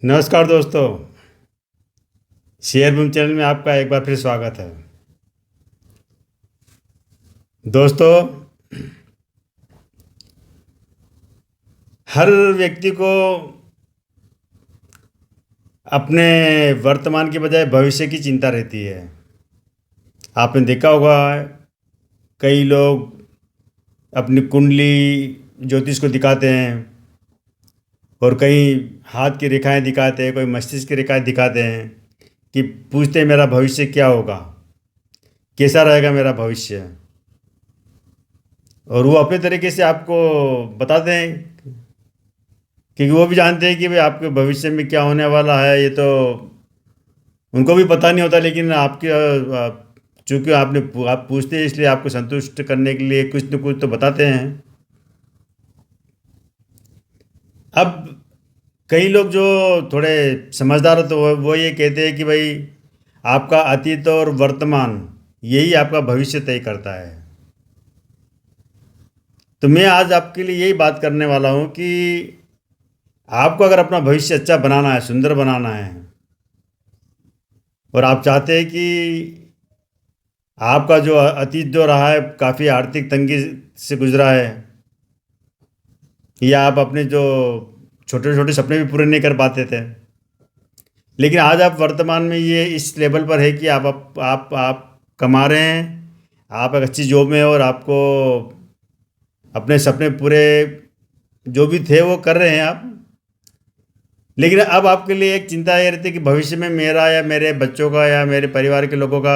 नमस्कार दोस्तों। Share boom channel में आपका एक बार फिर स्वागत है। दोस्तों, हर व्यक्ति को अपने वर्तमान के बजाय भविष्य की चिंता रहती है। आपने देखा होगा, कई लोग अपनी कुंडली ज्योतिष को दिखाते हैं और कई हाथ की रेखाएं दिखाते हैं, कोई मस्तिष्क की रेखाएं दिखाते हैं कि पूछते हैं मेरा भविष्य क्या होगा, कैसा रहेगा मेरा भविष्य। और वो अपने तरीके से आपको बताते हैं, क्योंकि वो भी जानते हैं कि भाई आपके भविष्य में क्या होने वाला है। ये तो उनको भी पता नहीं होता, लेकिन आपके चूंकि आप पूछते हैं, इसलिए आपको संतुष्ट करने के लिए कुछ न कुछ तो बताते हैं। अब कई लोग जो थोड़े समझदार हो तो वो ये कहते हैं कि भाई आपका अतीत और वर्तमान यही आपका भविष्य तय करता है। तो मैं आज आपके लिए यही बात करने वाला हूँ कि आपको अगर अपना भविष्य अच्छा बनाना है, सुंदर बनाना है, और आप चाहते हैं कि आपका जो अतीत जो रहा है काफ़ी आर्थिक तंगी से गुजरा है, या आप अपने जो छोटे छोटे सपने भी पूरे नहीं कर पाते थे, लेकिन आज आप वर्तमान में ये इस लेवल पर है कि आप कमा रहे हैं, आप एक अच्छी जॉब में हैं और आपको अपने सपने पूरे जो भी थे वो कर रहे हैं आप। लेकिन अब आपके लिए एक चिंता ये रहती है कि भविष्य में मेरा या मेरे बच्चों का या मेरे परिवार के लोगों का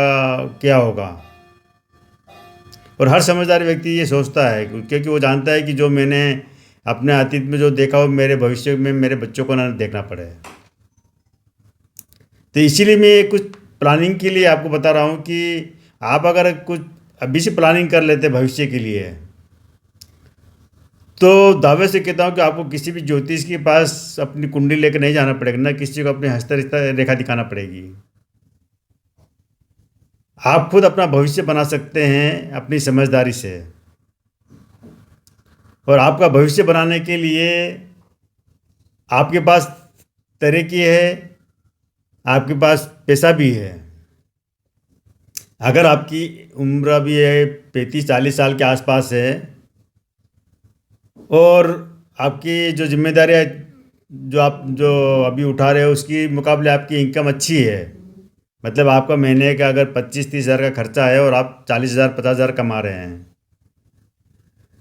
क्या होगा। और हर समझदार व्यक्ति ये सोचता है, क्योंकि वो जानता है कि जो मैंने अपने अतीत में जो देखा वो मेरे भविष्य में मेरे बच्चों को ना देखना पड़े। तो इसीलिए मैं कुछ प्लानिंग के लिए आपको बता रहा हूँ कि आप अगर कुछ अभी से प्लानिंग कर लेते भविष्य के लिए, तो दावे से कहता हूँ कि आपको किसी भी ज्योतिष के पास अपनी कुंडली लेकर नहीं जाना पड़ेगा, ना किसी को अपनी हस्त रेखा दिखाना पड़ेगी। आप खुद अपना भविष्य बना सकते हैं अपनी समझदारी से। और आपका भविष्य बनाने के लिए आपके पास तरीके है, आपके पास पैसा भी है। अगर आपकी उम्र अभी है 35-40 साल के आसपास है, और आपकी जो जिम्मेदारियाँ जो अभी उठा रहे हो उसकी मुकाबले आपकी इनकम अच्छी है, मतलब आपका महीने का अगर 25-30 हज़ार का खर्चा है और आप 40,000-50,000 कमा रहे हैं,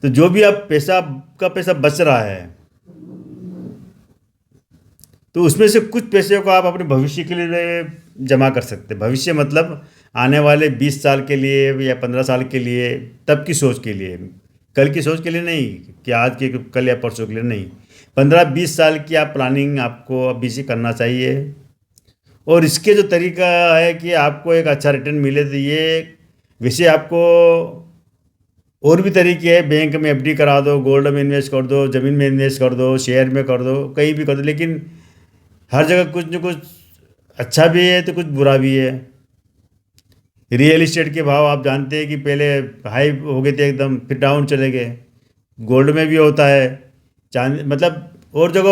तो जो भी आप पैसा बच रहा है, तो उसमें से कुछ पैसे को आप अपने भविष्य के लिए जमा कर सकते हैं। भविष्य मतलब आने वाले 20 साल के लिए या 15 साल के लिए, तब की सोच के लिए, कल की सोच के लिए नहीं कि आज के कल या परसों के लिए नहीं। 15-20 साल की आप प्लानिंग आपको अभी से करना चाहिए। और इसके जो तरीका है कि आपको एक अच्छा रिटर्न मिले, तो ये वैसे आपको और भी तरीके हैं। बैंक में एफडी करा दो, गोल्ड में इन्वेस्ट कर दो, ज़मीन में इन्वेस्ट कर दो, शेयर में कर दो, कहीं भी कर दो, लेकिन हर जगह कुछ न कुछ अच्छा भी है तो कुछ बुरा भी है। रियल इस्टेट के भाव आप जानते हैं कि पहले हाई हो गए थे एकदम, फिर डाउन चले गए। गोल्ड में भी होता है, चांदी मतलब और जगह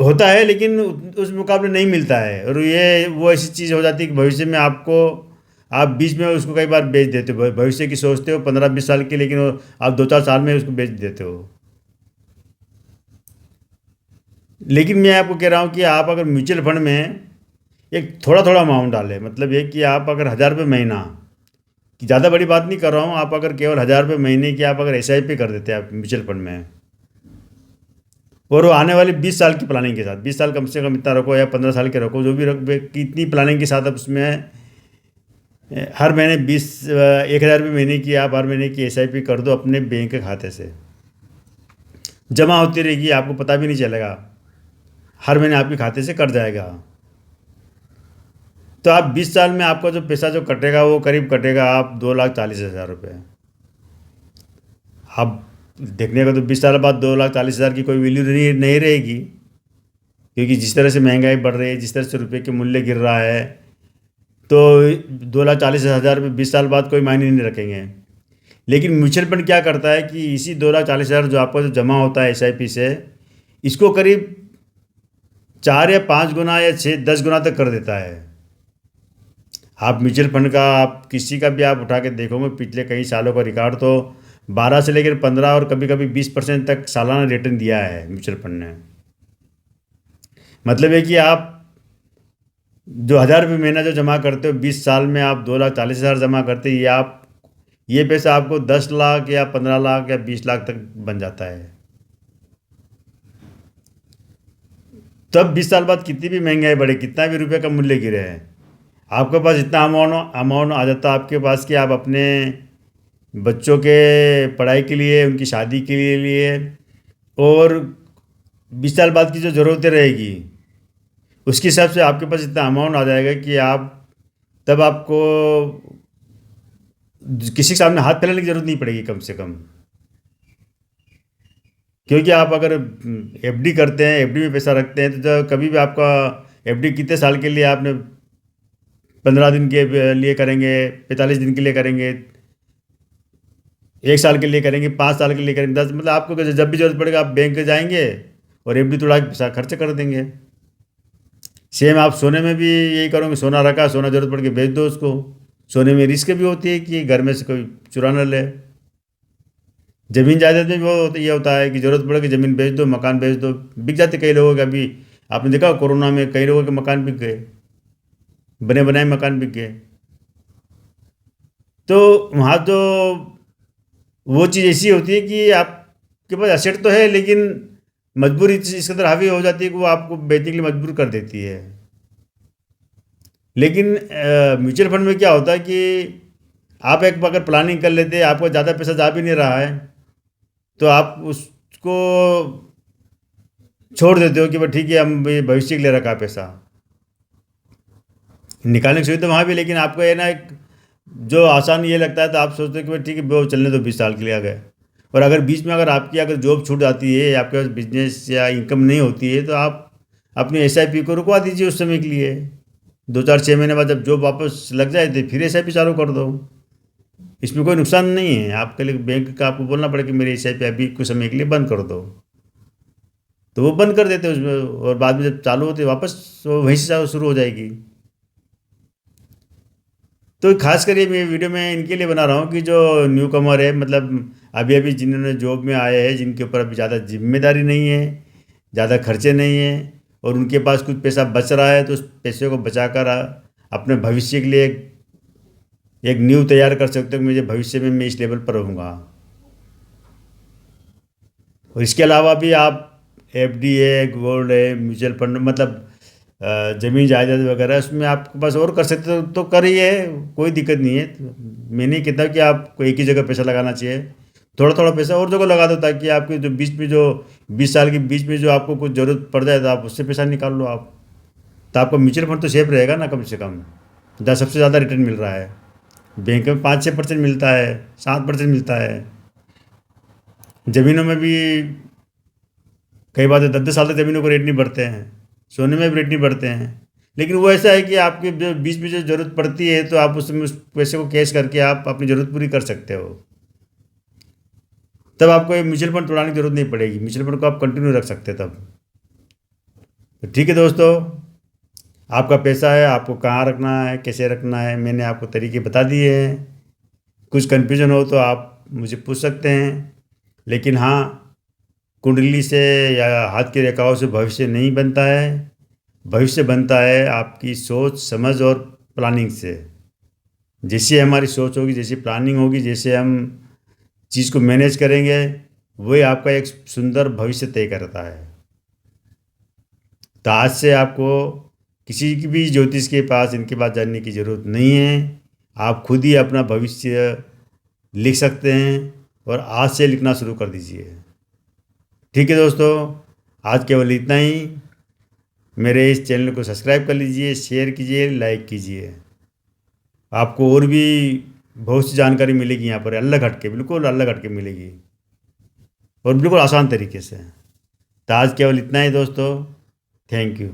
होता है, लेकिन उस मुकाबले नहीं मिलता है। और ये वो ऐसी चीज़ हो जाती है कि भविष्य में आपको आप बीच में उसको कई बार बेच देते हो। भविष्य की सोचते हो 15-20 साल की, लेकिन आप 2-4 साल में उसको बेच देते हो। लेकिन मैं आपको कह रहा हूँ कि आप अगर म्यूचुअल फंड में एक थोड़ा थोड़ा अमाउंट डालें, मतलब ये कि आप अगर 1,000 रुपये महीना, कि ज़्यादा बड़ी बात नहीं कर रहा हूँ, आप अगर केवल 1,000 रुपये महीने की आप अगर एसआईपी कर देते हैं आप म्यूचुअल फंड में, और वो आने वाले 20 साल की प्लानिंग के साथ, 20 साल कम से कम इतना रखो या 15 साल के रखो, जो भी रख कितनी प्लानिंग के साथ आप उसमें हर महीने 1,000 रुपये महीने की आप हर महीने की एसआईपी कर दो अपने बैंक के खाते से। जमा होती रहेगी, आपको पता भी नहीं चलेगा, हर महीने आपके खाते से कट जाएगा। तो आप 20 साल में आपका जो पैसा जो कटेगा वो करीब कटेगा आप 2,40,000 रुपये। आप देखने का तो 20 साल बाद 2,40,000 की कोई वैल्यू नहीं रहेगी, क्योंकि जिस तरह से महंगाई बढ़ रही है, जिस तरह से रुपये के मूल्य गिर रहा है, तो 2,40,000 रुपये 20 साल बाद कोई मायने नहीं रखेंगे। लेकिन म्यूचुअल फंड क्या करता है कि इसी 2,40,000 जो आपका जो जमा होता है एसआईपी से, इसको करीब 4 या 5 गुना या 6-10 गुना तक कर देता है। आप म्यूचुअल फंड का आप किसी का भी आप उठा के देखोगे पिछले कई सालों का रिकॉर्ड, तो 12 से लेकर 15 और कभी कभी 20% तक सालाना रिटर्न दिया है म्यूचुअल फंड ने। मतलब है कि आप जो 1,000 रुपये महीना जो जमा करते हो, 20 साल में आप 2,40,000 जमा करते हैं, ये पैसा आपको 10 लाख या 15 लाख या 20 लाख तक बन जाता है। तब 20 साल बाद कितनी भी महंगाई बढ़े, कितना भी रुपये का मूल्य गिरे है, आपके पास इतना अमाउंट आ जाता है आपके पास कि आप अपने बच्चों के पढ़ाई के लिए, उनकी शादी के लिए और 20 साल बाद की जो ज़रूरतें रहेगी उसके हिसाब से आपके पास इतना अमाउंट आ जाएगा कि आप तब आपको किसी के सामने हाथ फैलाने की ज़रूरत नहीं पड़ेगी कम से कम। क्योंकि आप अगर एफडी करते हैं, एफडी में पैसा रखते हैं, तो जब कभी भी आपका एफडी कितने साल के लिए आपने 15 दिन के लिए करेंगे, 45 दिन के लिए करेंगे, 1 साल के लिए करेंगे, 5 साल के लिए करेंगे, 10, मतलब आपको जब भी जरूरत पड़ेगा आप बैंक जाएंगे और एफडी तोड़ा के पैसा खर्च कर देंगे। सेम आप सोने में भी यही करोगे, सोना रखा, सोना जरूरत पड़ के बेच दो उसको। सोने में रिस्क भी होती है कि घर में से कोई चुरा न ले। ज़मीन जायदाद में भी ये होता है कि ज़रूरत पड़े कि ज़मीन बेच दो, मकान बेच दो, बिक जाते कई लोगों के। अभी आपने देखा कोरोना में कई लोगों के मकान बिक गए, बने बनाए मकान बिक गए। तो वहाँ तो वो चीज़ ऐसी होती है कि आपके पास एसेट तो है, लेकिन मजबूरी इस कदर हावी हो जाती है कि वो आपको बेचने के लिए मजबूर कर देती है। लेकिन म्यूचुअल फंड में क्या होता है कि आप एक अगर प्लानिंग कर लेते हैं, आपको ज़्यादा पैसा जा भी नहीं रहा है, तो आप उसको छोड़ देते हो कि भाई ठीक है, हम ये भविष्य के लिए रखा पैसा, निकालने की सुविधा वहाँ भी। लेकिन आपको ये ना एक जो आसान ये लगता है, तो आप सोचते हो कि भाई ठीक है वो चलने दो, 20 साल के लिए आ गए। और अगर बीच में अगर आपकी अगर जॉब छूट जाती है, आपके पास बिजनेस या इनकम नहीं होती है, तो आप अपनी एसआईपी को रुकवा दीजिए उस समय के लिए। 2-4-6 महीने बाद जब जॉब वापस लग जाए तो फिर एसआईपी चालू कर दो। इसमें कोई नुकसान नहीं है आपके लिए। बैंक का आपको बोलना पड़ेगा कि मेरी एसआईपी अभी कुछ समय के लिए बंद कर दो, तो वो बंद कर देते हैं उसमें, और बाद में जब चालू होते वापस वो वहीं से शुरू हो जाएगी। तो खास कर ये मैं वीडियो में इनके लिए बना रहा हूँ कि जो न्यू कमर है, मतलब अभी अभी जिन्होंने जॉब में आए हैं, जिनके ऊपर अभी ज़्यादा जिम्मेदारी नहीं है, ज़्यादा खर्चे नहीं है, और उनके पास कुछ पैसा बच रहा है, तो उस पैसे को बचाकर अपने भविष्य के लिए एक नींव तैयार कर सकते हो कि मुझे भविष्य में मैं इस लेवल पर रहूँगा। और इसके अलावा भी आप एफडी है, गोल्ड है, म्यूचुअल फंड, मतलब ज़मीन जायदाद वगैरह, उसमें आपके पास और कर सकते हो तो करिए, कोई दिक्कत नहीं है। तो मैं नहीं कहता कि आपको एक ही जगह पैसा लगाना चाहिए, थोड़ा थोड़ा पैसा और जगह लगा दो, ताकि आपके जो बीच में जो 20 साल के बीच में जो आपको कुछ ज़रूरत पड़ जाए तो आप उससे पैसा निकाल लो आप। तो आपका म्यूचुअल फंड तो सेफ रहेगा ना, कम से कम। जहाँ सबसे ज़्यादा रिटर्न मिल रहा है, बैंक में 5-6% मिलता है, 7% मिलता है। ज़मीनों में भी कई बार 10-10 साल तक ज़मीनों को रेट नहीं बढ़ते हैं, सोने में भी रेट नहीं बढ़ते हैं। लेकिन वो ऐसा है कि आपके जो बीच में जो ज़रूरत पड़ती है, तो आप उसमें उस पैसे को कैश करके आप अपनी ज़रूरत पूरी कर सकते हो। तब आपको ये म्यूचुअल फंड तोड़ाने की ज़रूरत नहीं पड़ेगी, म्यूचुअल फंड को आप कंटिन्यू रख सकते हैं तब। तो ठीक है दोस्तों, आपका पैसा है, आपको कहाँ रखना है, कैसे रखना है, मैंने आपको तरीके बता दिए हैं। कुछ कन्फ्यूजन हो तो आप मुझे पूछ सकते हैं। लेकिन हाँ, कुंडली से या हाथ की रेखाओं से भविष्य नहीं बनता है। भविष्य बनता है आपकी सोच, समझ और प्लानिंग से। जैसी हमारी सोच होगी, जैसी प्लानिंग होगी, जैसे हम चीज़ को मैनेज करेंगे, वही आपका एक सुंदर भविष्य तय करता है। तो आज से आपको किसी की भी ज्योतिष के पास, इनके पास जानने की ज़रूरत नहीं है। आप खुद ही अपना भविष्य लिख सकते हैं, और आज से लिखना शुरू कर दीजिए। ठीक है दोस्तों, आज केवल इतना ही। मेरे इस चैनल को सब्सक्राइब कर लीजिए, शेयर कीजिए, लाइक कीजिए। आपको और भी बहुत सी जानकारी मिलेगी यहाँ पर, अलग हटके, बिल्कुल अलग हटके मिलेगी, और बिल्कुल आसान तरीके से। तो आज केवल इतना ही दोस्तों। Thank you.